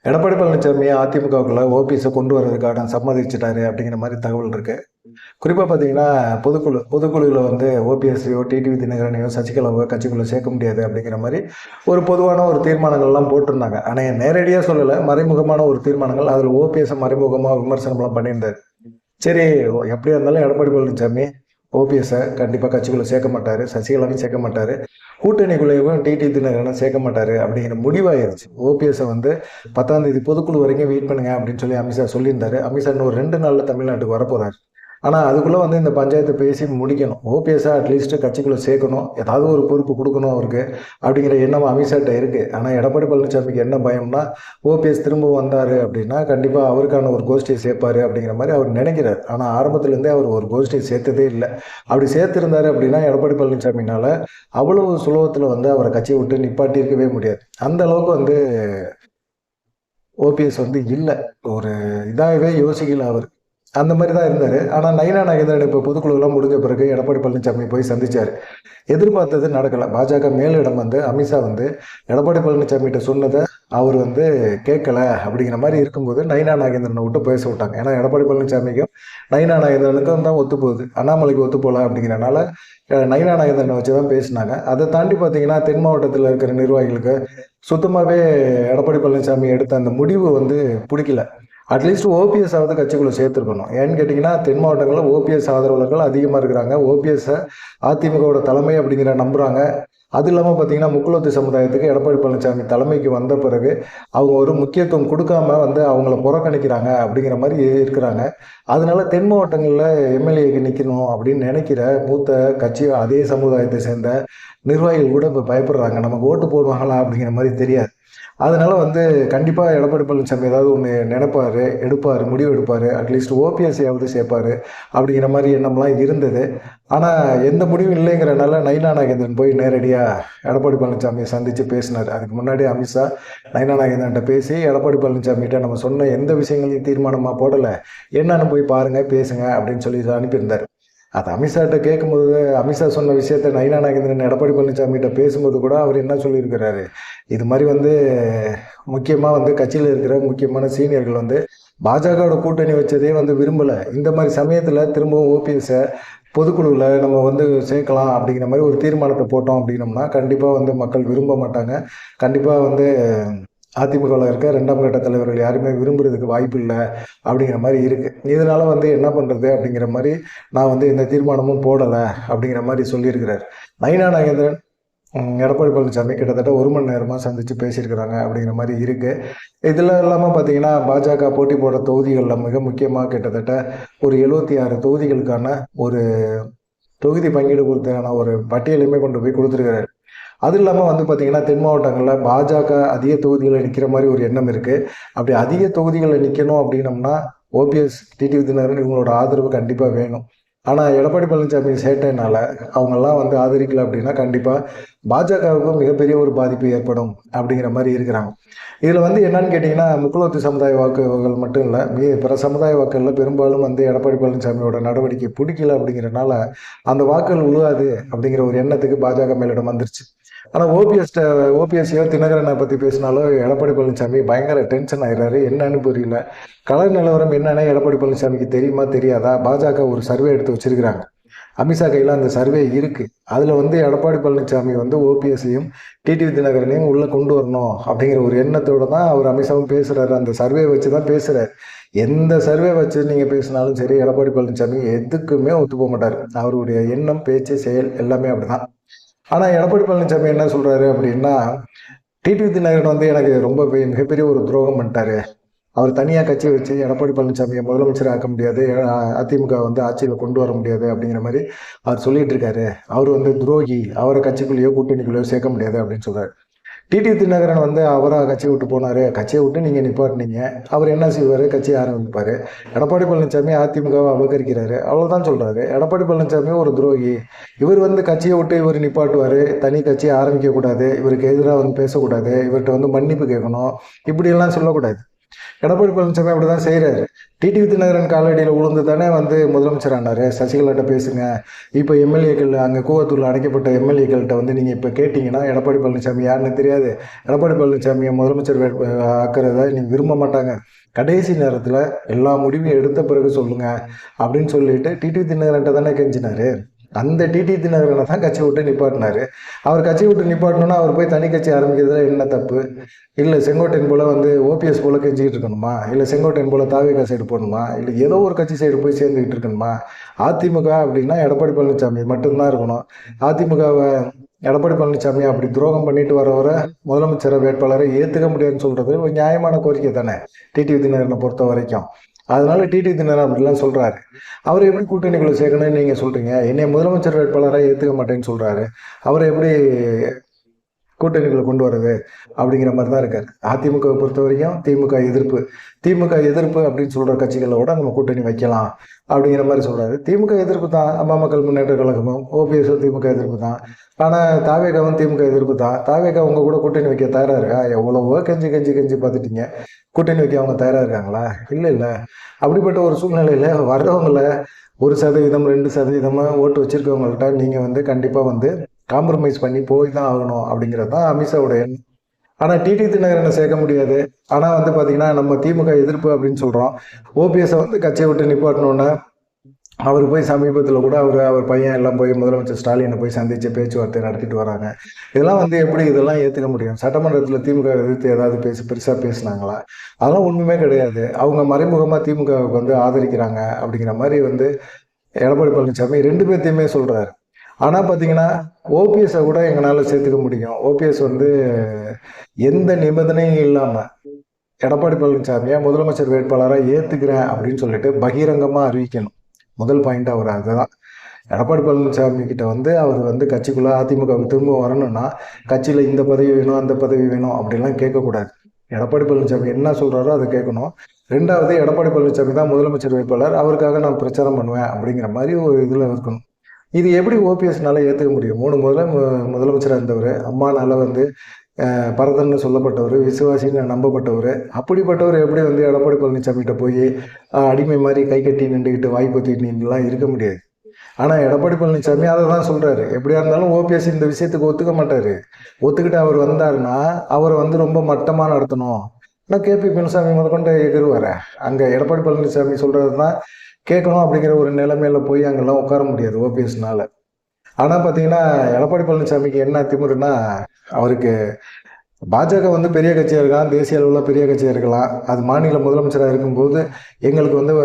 எடப்பாடி பழனிசாமி அதிமுகவுக்குள்ள ஓபிஎஸை கொண்டு வர்றதுக்கான சம்மதிச்சிட்டாரு அப்படிங்கிற மாதிரி தகவல் இருக்கு. குறிப்பாக பார்த்தீங்கன்னா பொதுக்குழுவில் வந்து ஓபிஎஸ்ஸையோ டிடிவி தினகரனையோ சசிகலாவோ கட்சிக்குள்ளே சேர்க்க முடியாது அப்படிங்கிற மாதிரி ஒரு பொதுவான ஒரு தீர்மானங்கள்லாம் போட்டிருந்தாங்க. ஆனால் நேரடியாக சொல்லலை, மறைமுகமான ஒரு தீர்மானங்கள். அதில் ஓபிஎஸ் மறைமுகமாக விமர்சனம்லாம் பண்ணியிருந்தார். சரி, எப்படியா இருந்தாலும் எடப்பாடி பழனிசாமி ஓபிஎஸ்ஸை கண்டிப்பாக கட்சிக்குள்ளே சேர்க்க மாட்டார், சசிகலாவையும் சேர்க்க மாட்டார், கூட்டணிக்குள்ளேயும் டிடி தினகரனை சேர்க்க மாட்டார் அப்படிங்கிற முடிவாயிருச்சு. ஓபிஎஸ்ஸை வந்து 10ஆம் தேதி பொதுக்குழு வரைக்கும் வெயிட் பண்ணுங்க அப்படின்னு சொல்லி அமித்ஷா சொல்லியிருந்தாரு. அமித்ஷா இன்னும் 2 நாளில் தமிழ்நாட்டுக்கு வரப்போகிறார். ஆனால் அதுக்குள்ளே வந்து இந்த பஞ்சாயத்தை பேசி முடிக்கணும். ஓபிஎஸ்ஸை அட்லீஸ்ட்டு கட்சிக்குள்ளே சேர்க்கணும், ஏதாவது ஒரு பொறுப்பு கொடுக்கணும் அவருக்கு அப்படிங்கிற எண்ணம் அமித்ஷாட்ட இருக்குது. ஆனால் எடப்பாடி பழனிசாமிக்கு என்ன பயம்னா, ஓபிஎஸ் திரும்ப வந்தார் அப்படின்னா கண்டிப்பாக அவருக்கான ஒரு கோஷ்டியை சேர்ப்பார் அப்படிங்கிற மாதிரி அவர் நினைக்கிறார். ஆனால் ஆரம்பத்துலேருந்தே அவர் ஒரு கோஷ்டியை சேர்த்ததே இல்லை. அப்படி சேர்த்துருந்தாரு அப்படின்னா எடப்பாடி பழனிசாமினால் அவ்வளவு சுலபத்தில் வந்து அவரை கட்சியை விட்டு நிப்பாட்டியிருக்கவே முடியாது. அந்த அளவுக்கு வந்து ஓபிஎஸ் வந்து இல்லை, ஒரு இதாகவே யோசிக்கல அவர். அந்த மாதிரி தான் இருந்தார். ஆனால் நயினா நாகேந்திரன் இப்போ பொதுக்குழுலாம் முடிஞ்ச பிறகு எடப்பாடி பழனிசாமி போய் சந்திச்சார். எதிர்பார்த்தது நடக்கலை. பாஜக மேலிடம் வந்து அமித்ஷா வந்து எடப்பாடி பழனிசாமிகிட்ட சொன்னதை அவர் வந்து கேட்கல அப்படிங்கிற மாதிரி இருக்கும்போது நயினா நாகேந்திரனை விட்டு பேச விட்டாங்க. ஏன்னா எடப்பாடி பழனிசாமிக்கும் நயினா நாகேந்திரனுக்கும் தான் ஒத்து போகுது, அண்ணாமலைக்கு ஒத்து போகல அப்படிங்கிறனால நயினா நாகேந்திரனை வச்சு தான் பேசினாங்க. அதை தாண்டி பார்த்தீங்கன்னா தென் மாவட்டத்தில் இருக்கிற நிர்வாகிகளுக்கு சுத்தமாகவே எடப்பாடி பழனிசாமி எடுத்த அந்த முடிவு வந்து பிடிக்கல. அட்லீஸ்ட் ஓபிஎஸ் ஆவது கட்சிக்குள்ளே சேர்த்துருக்கணும். ஏன்னு கேட்டிங்கன்னா தென் மாவட்டங்களில் ஓபிஎஸ் ஆதரவாளர்கள் அதிகமாக இருக்கிறாங்க. ஓபிஎஸ்ஸை அதிமுகவோட தலைமை அப்படிங்கிற நம்புகிறாங்க. அது இல்லாமல் பார்த்தீங்கன்னா முக்குலத்து சமுதாயத்துக்கு எடப்பாடி பழனிசாமி தலைமைக்கு வந்த பிறகு அவங்க ஒரு முக்கியத்துவம் கொடுக்காம வந்து அவங்கள புறக்கணிக்கிறாங்க அப்படிங்கிற மாதிரி இருக்கிறாங்க. அதனால தென் மாவட்டங்களில் எம்எல்ஏக்கு நிற்கணும் அப்படின்னு நினைக்கிற மூத்த கட்சி அதே சமுதாயத்தை சேர்ந்த நிர்வாகிகள் கூட இப்போ பயப்படுறாங்க, நமக்கு ஓட்டு போடுவாங்களா அப்படிங்கிற மாதிரி தெரியாது. அதனால வந்து கண்டிப்பாக எடப்பாடி பழனிசாமி ஏதாவது ஒன்று நினைப்பார், எடுப்பார், முடிவு எடுப்பார், அட்லீஸ்ட் ஓபிஎஸ்ஸையாவது சேர்ப்பார் அப்படிங்கிற மாதிரி எண்ணம்லாம் இருந்தது. ஆனால் எந்த முடிவும் இல்லைங்கிறனால நயினா நாகேந்திரன் போய் நேரடியாக எடப்பாடி பழனிசாமியை சந்தித்து பேசினார். அதுக்கு முன்னாடி அமித்ஷா நயினா நாகேந்திரன்ட்ட பேசி எடப்பாடி பழனிசாமிகிட்ட நம்ம சொன்ன எந்த விஷயங்களையும் தீர்மானமாக போடலை, என்னன்னு போய் பாருங்கள் பேசுங்க அப்படின்னு சொல்லி அனுப்பியிருந்தார். அது அமித்ஷாட்ட கேட்கும்போது அமித்ஷா சொன்ன விஷயத்த நயினா நாகேந்திரன் எடப்பாடி பழனிசாமிகிட்ட பேசும்போது கூட அவர் என்ன சொல்லியிருக்கிறாரு, இது மாதிரி வந்து முக்கியமாக வந்து கட்சியில் இருக்கிற முக்கியமான சீனியர்கள் வந்து பாஜகவோட கூட்டணி வச்சதே வந்து விரும்பலை. இந்த மாதிரி சமயத்தில் திரும்பவும் ஓபிஎஸ்ஸை பொதுக்குழுவில் நம்ம வந்து சேர்க்கலாம் அப்படிங்கிற மாதிரி ஒரு தீர்மானத்தை போட்டோம் அப்படின்னோம்னா கண்டிப்பாக வந்து மக்கள் விரும்ப மாட்டாங்க. கண்டிப்பாக வந்து அதிமுகவில் இருக்க 2ஆம் கட்ட தலைவர்கள் யாருமே விரும்புறதுக்கு வாய்ப்பு இல்லை அப்படிங்கிற மாதிரி இருக்குது. இதனால் வந்து என்ன பண்ணுறது அப்படிங்கிற மாதிரி நான் வந்து எந்த தீர்மானமும் போடலை அப்படிங்கிற மாதிரி சொல்லியிருக்கிறார். நயினா நாகேந்திரன் எடப்பாடி பழனிசாமி கிட்டத்தட்ட 1 மணி நேரமாக சந்தித்து பேசியிருக்கிறாங்க அப்படிங்கிற மாதிரி இருக்குது. இதில் இல்லாமல் பார்த்தீங்கன்னா பாஜக போட்டி போடுற தொகுதிகளில் மிக முக்கியமாக கிட்டத்தட்ட ஒரு 76 தொகுதிகளுக்கான ஒரு தொகுதி பங்கீடு கொடுத்ததான ஒரு பட்டியலையுமே கொண்டு போய் கொடுத்துருக்கிறார். அது இல்லாமல் வந்து பார்த்திங்கன்னா தென் மாவட்டங்களில் பாஜக அதிக தொகுதிகளில் நிற்கிற மாதிரி ஒரு எண்ணம் இருக்குது. அப்படி அதிக தொகுதிகளில் நிற்கணும் அப்படின்னம்னா ஓபிஎஸ் டிடிவி தினகரன் இவங்களோட ஆதரவு கண்டிப்பாக வேணும். ஆனால் எடப்பாடி பழனிசாமி சேட்டைனால அவங்கெல்லாம் வந்து ஆதரிக்கல அப்படின்னா கண்டிப்பாக பாஜகவுக்கும் மிகப்பெரிய ஒரு பாதிப்பு ஏற்படும் அப்படிங்கிற மாதிரி இருக்கிறாங்க. இதில் வந்து என்னன்னு கேட்டிங்கன்னா முக்குலத்து சமுதாய வாக்குகள் மட்டும் இல்லை, பிற சமுதாய வாக்குகளில் பெரும்பாலும் வந்து எடப்பாடி பழனிசாமியோட நடவடிக்கை பிடிக்கல அப்படிங்கிறனால அந்த வாக்குகள் உழுவாது அப்படிங்கிற ஒரு எண்ணத்துக்கு பாஜக மேலிடம் வந்துருச்சு. ஆனால் ஓபிஎஸ்ஸையோ தினகரனை பற்றி பேசினாலோ எடப்பாடி பழனிசாமி பயங்கர டென்ஷன் ஆயிடுறாரு. என்னன்னு புரியல. கள நிலவரம் என்னன்னு எடப்பாடி பழனிசாமிக்கு தெரியுமா தெரியாதா? பாஜக ஒரு சர்வே எடுத்து வச்சிருக்கிறாங்க. அமித்ஷா கையில் அந்த சர்வே இருக்குது. அதில் வந்து எடப்பாடி பழனிசாமி வந்து ஓபிஎஸ்ஸையும் டிடிவி தினகரனையும் உள்ளே கொண்டு வரணும் அப்படிங்கிற ஒரு எண்ணத்தோடு தான் அவர் அமித்ஷாவும் பேசுகிறாரு. அந்த சர்வே வச்சு தான் பேசுகிறார். எந்த சர்வே வச்சு நீங்கள் பேசினாலும் சரி எடப்பாடி பழனிசாமி எதுக்குமே ஒத்து போக மாட்டார். அவருடைய எண்ணம், பேச்சு, செயல் எல்லாமே அப்படி தான். ஆனால் எடப்பாடி பழனிசாமி என்ன சொல்கிறாரு அப்படின்னா, டிடிவி தினகரன் வந்து எனக்கு ரொம்ப மிகப்பெரிய ஒரு துரோகம் பண்ணிட்டாரு. அவர் தனியாக கட்சி வச்சு எடப்பாடி பழனிசாமியை முதலமைச்சர் ஆக்க முடியாது, அதிமுக வந்து ஆட்சியில் கொண்டு வர முடியாது அப்படிங்கிற மாதிரி அவர் சொல்லிட்டு இருக்காரு. அவர் வந்து துரோகி, அவரை கட்சிக்குள்ளேயோ கூட்டணிக்குள்ளேயோ சேர்க்க முடியாது அப்படின்னு சொல்கிறார். டிடிவி தினகரன் வந்து அவராக கட்சியை விட்டு போனார், கட்சியை விட்டு நீங்கள் நிப்பாட்டினீங்க, அவர் என்ன செய்வார், கட்சியை ஆரம்பிப்பார். எடப்பாடி பழனிசாமி அதிமுகவை அபகரிக்கிறாரு, அவ்வளோதான் சொல்கிறாரு. எடப்பாடி பழனிசாமி ஒரு துரோகி, இவர் வந்து கட்சியை விட்டு இவர் நிப்பாட்டுவார், தனி கட்சியை ஆரம்பிக்கக்கூடாது, இவருக்கு எதிராக வந்து பேசக்கூடாது, இவர்கிட்ட வந்து மன்னிப்பு கேட்கணும், இப்படியெல்லாம் சொல்லக்கூடாது. எடப்பாடி பழனிசாமி அப்படி தான் செய்கிறாரு. டிடிவி தினகரன் காலடியில் உளுந்து தானே வந்து முதலமைச்சர் ஆனார். சசிகலாட்ட பேசுங்க, இப்போ எம்எல்ஏக்கள் அங்கே கூவத்தூரில் அடைக்கப்பட்ட எம்எல்ஏக்கள்கிட்ட வந்து நீங்கள் இப்போ கேட்டிங்கன்னா எடப்பாடி பழனிசாமி யாருன்னு தெரியாது. எடப்பாடி பழனிசாமியை முதலமைச்சர் ஆக்கிறத நீங்கள் விரும்ப மாட்டாங்க. கடைசி நேரத்தில் எல்லா முடிவையும் எடுத்த பிறகு சொல்லுங்க அப்படின்னு சொல்லிட்டு டிடிவி தினகரன்ட்ட தானே கெஞ்சினாரு. அந்த டிடி தினகரனை தான் கட்சி விட்டு நிப்பாட்டினாரு. அவர் கட்சி விட்டு நிப்பாட்டணும்னா அவர் போய் தனி கட்சி ஆரம்பிக்கிறதுல என்ன தப்பு? இல்லை செங்கோட்டையன் போல் வந்து ஓபிஎஸ் போல் கெஞ்சிக்கிட்டு இருக்கணுமா? இல்லை செங்கோட்டையன் போல் தாவேகா சைடு போகணுமா? இல்லை ஏதோ ஒரு கட்சி சைடு போய் சேர்ந்துக்கிட்டு இருக்கணுமா? அதிமுக அப்படின்னா எடப்பாடி பழனிசாமி மட்டும்தான் இருக்கணும். அதிமுகவை எடப்பாடி பழனிசாமி அப்படி துரோகம் பண்ணிட்டு வரவரை முதலமைச்சர் வேட்பாளரை ஏற்றுக்க முடியாதுன்னு சொல்கிறது ஒரு நியாயமான கோரிக்கை தானே டிடிவி தினகரனை பொறுத்த வரைக்கும். அதனால டிடிவி தினகரன் அப்படிலாம் சொல்கிறாரு. அவர் எப்படி கூட்டணிக்குள்ள சேர்க்கணும்னு நீங்கள் சொல்கிறீங்க? என்னை முதலமைச்சர் வேட்பாளராக ஏற்றுக்க மாட்டேன்னு சொல்கிறாரு. அவரை எப்படி கூட்டணிகளை கொண்டு வர்றது அப்படிங்கிற மாதிரி தான் இருக்காரு. அதிமுகவை பொறுத்த வரைக்கும் திமுக எதிர்ப்பு அப்படின்னு சொல்கிற கட்சிகளோட நம்ம கூட்டணி வைக்கலாம் அப்படிங்கிற மாதிரி சொல்கிறாரு. திமுக எதிர்ப்பு தான். அம்மா மக்கள் முன்னேற்ற கழகமும் ஓபிஎஸ் திமுக எதிர்ப்பு தான். ஆனால் தாவேகாவும் திமுக எதிர்ப்பு தான். தாவேகா உங்க கூட கூட்டணி வைக்க தயாராக இருக்கா? எவ்வளவோ கெஞ்சி பார்த்துட்டீங்க. கூட்டணி வைக்க அவங்க தயாராக இருக்காங்களா? இல்லை. அப்படிப்பட்ட ஒரு சூழ்நிலையில் வர்றவங்கள 1% 2% ஓட்டு வச்சிருக்கவங்கள்ட்ட நீங்கள் வந்து கண்டிப்பாக வந்து காம்ப்ரமைஸ் பண்ணி போய் தான் ஆகணும் அப்படிங்கிறது தான் அமித்ஷாவோட எண்ணம். ஆனால் டிடி தினகரனை சேர்க்க முடியாது. ஆனால் வந்து பார்த்தீங்கன்னா நம்ம திமுக எதிர்ப்பு அப்படின்னு சொல்கிறோம். ஓபிஎஸ்ஸை வந்து கட்சியை விட்டு நிப்பாட்டணுன்னா அவர் போய் சமீபத்தில் கூட அவர் பையன் எல்லாம் போய் முதலமைச்சர் ஸ்டாலினை போய் சந்தித்து பேச்சுவார்த்தை நடத்திட்டு வராங்க. இதெல்லாம் வந்து எப்படி இதெல்லாம் ஏற்றுக்க முடியும்? சட்டமன்றத்தில் திமுக எதிர்த்து ஏதாவது பெருசாக பேசுனாங்களா? அதெல்லாம் ஒன்றுமே கிடையாது. அவங்க மறைமுகமாக திமுகவுக்கு வந்து ஆதரிக்கிறாங்க அப்படிங்கிற மாதிரி வந்து எடப்பாடி பழனிசாமி 2 பேர்த்தையுமே சொல்கிறாரு. ஆனால் பார்த்தீங்கன்னா ஓபிஎஸ்ஸை கூட எங்களால் சேர்த்துக்க முடியும். ஓபிஎஸ் வந்து எந்த நிபந்தனையும் இல்லாமல் எடப்பாடி பழனிசாமியை முதலமைச்சர் வேட்பாளராக ஏற்றுக்கிறேன் அப்படின்னு சொல்லிட்டு பகிரங்கமாக அறிவிக்கணும். முதல் பாயிண்ட் அவர் அதுதான். எடப்பாடி பழனிசாமி கிட்ட வந்து அவர் வந்து கட்சிக்குள்ளே அதிமுகவுக்கு திரும்ப வரணும்னா கட்சியில் இந்த பதவி வேணும் அந்த பதவி வேணும் அப்படிலாம் கேட்கக்கூடாது. எடப்பாடி பழனிசாமி என்ன சொல்கிறாரோ அதை கேட்கணும். 2வது, எடப்பாடி பழனிசாமி தான் முதலமைச்சர் வேட்பாளர், அவருக்காக நான் பிரச்சாரம் பண்ணுவேன் அப்படிங்கிற மாதிரி ஒரு இதில் இருக்கணும். இது எப்படி ஓபிஎஸ்னால ஏற்றுக்க முடியும்? 3 முதலமைச்சராக இருந்தவர், அம்மானால வந்து பரதன்னு சொல்லப்பட்டவர், விசுவாசின்னு நம்பப்பட்டவர். அப்படிப்பட்டவர் எப்படி வந்து எடப்பாடி பழனிசாமிகிட்ட போய் அடிமை மாதிரி கை கட்டி நின்றுக்கிட்டு வாய் பொத்திட்டுலாம் இருக்க முடியாது. ஆனால் எடப்பாடி பழனிசாமி அதை தான் சொல்கிறாரு. எப்படியா இருந்தாலும் ஓபிஎஸ் இந்த விஷயத்துக்கு ஒத்துக்க மாட்டார். ஒத்துக்கிட்டு அவர் வந்தாருன்னா அவரை வந்து ரொம்ப மட்டமாக நடத்தணும். ஆனால் கேபி பெருசாமி முதற்கொண்டு எதிர்வார். அங்கே எடப்பாடி பழனிசாமி சொல்கிறது தான் கேட்கணும் அப்படிங்கிற ஒரு நிலைமையில போய் அங்கெல்லாம் உட்கார முடியாது ஓபிஎஸ்னால. ஆனால் பார்த்தீங்கன்னா எடப்பாடி பழனிசாமிக்கு என்ன திமிருன்னா, அவருக்கு பாஜக வந்து பெரிய கட்சியாக இருக்கலாம், தேசிய அளவில் பெரிய கட்சியாக இருக்கலாம். அது மாநில முதலமைச்சராக இருக்கும்போது எங்களுக்கு வந்து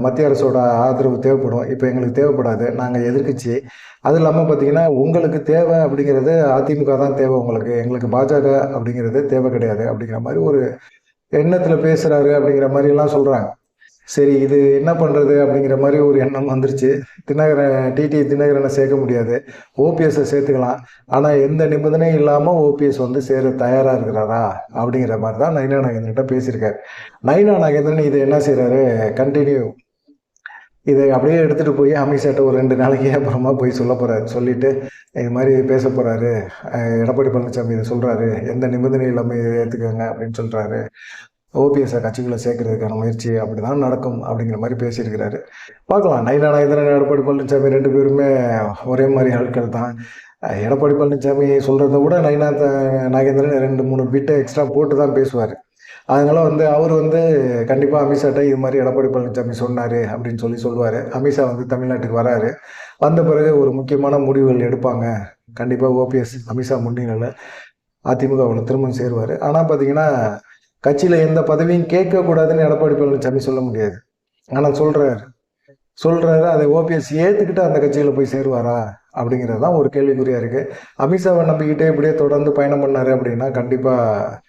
மத்திய அரசோட ஆதரவு தேவைப்படும். இப்போ எங்களுக்கு தேவைப்படாது, நாங்கள் எதிர்கட்சி. அது இல்லாமல் பார்த்தீங்கன்னா உங்களுக்கு தேவை அப்படிங்கிறது அதிமுக தான் தேவை, எங்களுக்கு பாஜக அப்படிங்கிறது தேவை கிடையாது அப்படிங்கிற மாதிரி ஒரு எண்ணத்தில் பேசுகிறாரு அப்படிங்கிற மாதிரிலாம் சொல்கிறாங்க. சரி, இது என்ன பண்ணுறது அப்படிங்கிற மாதிரி ஒரு எண்ணம் வந்துருச்சு. டிடி தினகரனை சேர்க்க முடியாது, ஓபிஎஸ்ஸை சேர்த்துக்கலாம். ஆனால் எந்த நிபந்தனையும் இல்லாமல் ஓபிஎஸ் வந்து சேர தயாராக இருக்கிறாரா அப்படிங்கிற மாதிரி தான் நயினா நாகேந்திரன்கிட்ட பேசியிருக்காரு. நயினா நாகேந்திரன் இதை என்ன செய்கிறாரு, கண்டினியூ இதை அப்படியே எடுத்துகிட்டு போய் அமித்ஷாட்ட ஒரு 2 நாளைக்கு அப்புறமா போய் சொல்ல போகிறாரு. சொல்லிவிட்டு இது மாதிரி பேச போகிறாரு. எடப்பாடி பழனிசாமி இதை சொல்கிறாரு, எந்த நிபந்தனை இல்லாமல் இதை ஏற்றுக்கோங்க அப்படின்னு சொல்கிறாரு. ஓபிஎஸ்ஸை கட்சிக்குள்ளே சேர்க்கறதுக்கான முயற்சி அப்படி தான் நடக்கும் அப்படிங்கிற மாதிரி பேசியிருக்கிறாரு. பார்க்கலாம். நயினா நாகேந்திரன், எடப்பாடி பழனிசாமி 2 பேருமே ஒரே மாதிரி ஆட்கள் தான். எடப்பாடி பழனிசாமி சொல்கிறத விட நயினா நாகேந்திரன் 2-3 பிட்டை எக்ஸ்ட்ரா போட்டு தான் பேசுவார். அதனால் வந்து அவர் வந்து கண்டிப்பாக அமித்ஷாட்ட இது மாதிரி எடப்பாடி பழனிசாமி சொன்னார் அப்படின்னு சொல்லுவார். அமித்ஷா வந்து தமிழ்நாட்டுக்கு வராரு. வந்த பிறகு ஒரு முக்கியமான முடிவுகள் எடுப்பாங்க. கண்டிப்பாக ஓபிஎஸ் அமித்ஷா முன்னிலையில் அதிமுகவில் திரும்ப சேருவார். ஆனால் பார்த்தீங்கன்னா கட்சியில் எந்த பதவியும் கேட்கக்கூடாதுன்னு எடப்பாடி பழனிசாமி சொல்ல முடியாது. ஆனால் சொல்கிறாரு அதை ஓபிஎஸ் ஏற்றுக்கிட்டு அந்த கட்சியில் போய் சேருவாரா அப்படிங்கிறது தான் ஒரு கேள்விக்குறியாக இருக்குது. அமித்ஷாவை நம்பிக்கிட்டே இப்படியே தொடர்ந்து பயணம் பண்ணார் அப்படின்னா கண்டிப்பாக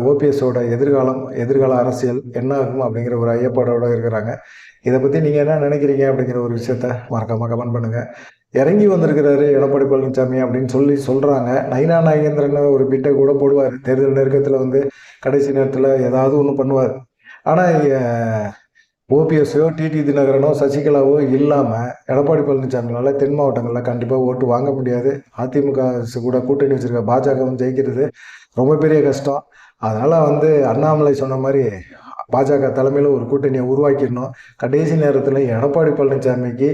ஓபிஎஸோட எதிர்கால அரசியல் என்ன ஆகும் அப்படிங்கிற ஒரு ஐயப்பாடோடு இருக்கிறாங்க. இதை பற்றி நீங்கள் என்ன நினைக்கிறீங்க அப்படிங்கிற ஒரு விஷயத்த மறக்காமல் கமெண்ட் பண்ணுங்கள். இறங்கி வந்திருக்கிறாரு எடப்பாடி பழனிசாமி அப்படின்னு சொல்கிறாங்க. நயினா நாகேந்திரன் ஒரு பிட்டை கூட போடுவார். தேர்தல் நெருக்கத்தில் வந்து கடைசி நேரத்தில் ஏதாவது ஒன்று பண்ணுவார். ஆனால் ஓபிஎஸ்ஸோ டிடி தினகரனோ சசிகலாவோ இல்லாமல் எடப்பாடி பழனிசாமினால தென் மாவட்டங்களில் கண்டிப்பாக ஓட்டு வாங்க முடியாது. அதிமுக கூட கூட்டணி வச்சுருக்க பாஜகவும் ஜெயிக்கிறது ரொம்ப பெரிய கஷ்டம். அதனால் வந்து அண்ணாமலை சொன்ன மாதிரி பாஜக தலைமையில் ஒரு கூட்டணியை உருவாக்கிடணும். கடைசி நேரத்தில் எடப்பாடி பழனிசாமிக்கு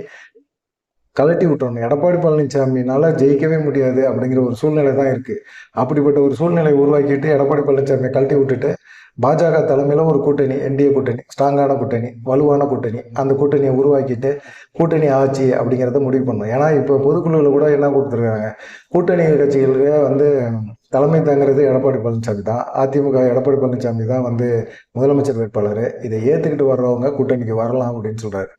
கலட்டி விட்டுறணும். எடப்பாடி பழனிசாமினால ஜெயிக்கவே முடியாது அப்படிங்கிற ஒரு சூழ்நிலை தான் இருக்குது. அப்படிப்பட்ட ஒரு சூழ்நிலை உருவாக்கிட்டு எடப்பாடி பழனிசாமியை கழட்டி விட்டுட்டு பாஜக தலைமையில் ஒரு கூட்டணி, என்டிஏ கூட்டணி, ஸ்ட்ராங்கான கூட்டணி, வலுவான கூட்டணி, அந்த கூட்டணியை உருவாக்கிட்டு கூட்டணி ஆட்சி அப்படிங்கிறத முடிவு பண்ணணும். ஏன்னா இப்போ பொதுக்குழுவில் கூட என்ன கொடுத்துருக்காங்க, கூட்டணி கட்சிகளுக்கு வந்து தலைமை தாங்கிறது எடப்பாடி பழனிசாமி தான். அதிமுக எடப்பாடி பழனிசாமி தான் வந்து முதலமைச்சர் வேட்பாளர். இதை ஏற்றுக்கிட்டு வர்றவங்க கூட்டணிக்கு வரலாம் அப்படின்னு சொல்கிறாரு.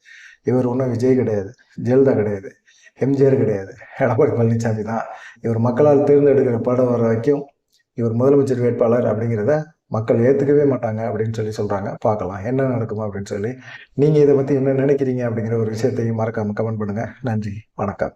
இவர் ஒன்றும் விஜய் கிடையாது, ஜெயலலிதா கிடையாது, எம்ஜிஆர் கிடையாது, எடப்பாடி பழனிசாமி தான். இவர் மக்களால் தேர்ந்தெடுக்கிற படம் வர வரைக்கும் இவர் முதலமைச்சர் வேட்பாளர் அப்படிங்கிறத மக்கள் ஏற்றுக்கவே மாட்டாங்க அப்படின்னு சொல்கிறாங்க. பார்க்கலாம் என்ன நடக்குமா அப்படின்னு சொல்லி. நீங்கள் இதை பற்றி என்ன நினைக்கிறீங்க அப்படிங்கிற ஒரு விஷயத்தையும் மறக்காமல் கமெண்ட் பண்ணுங்கள். நன்றி, வணக்கம்.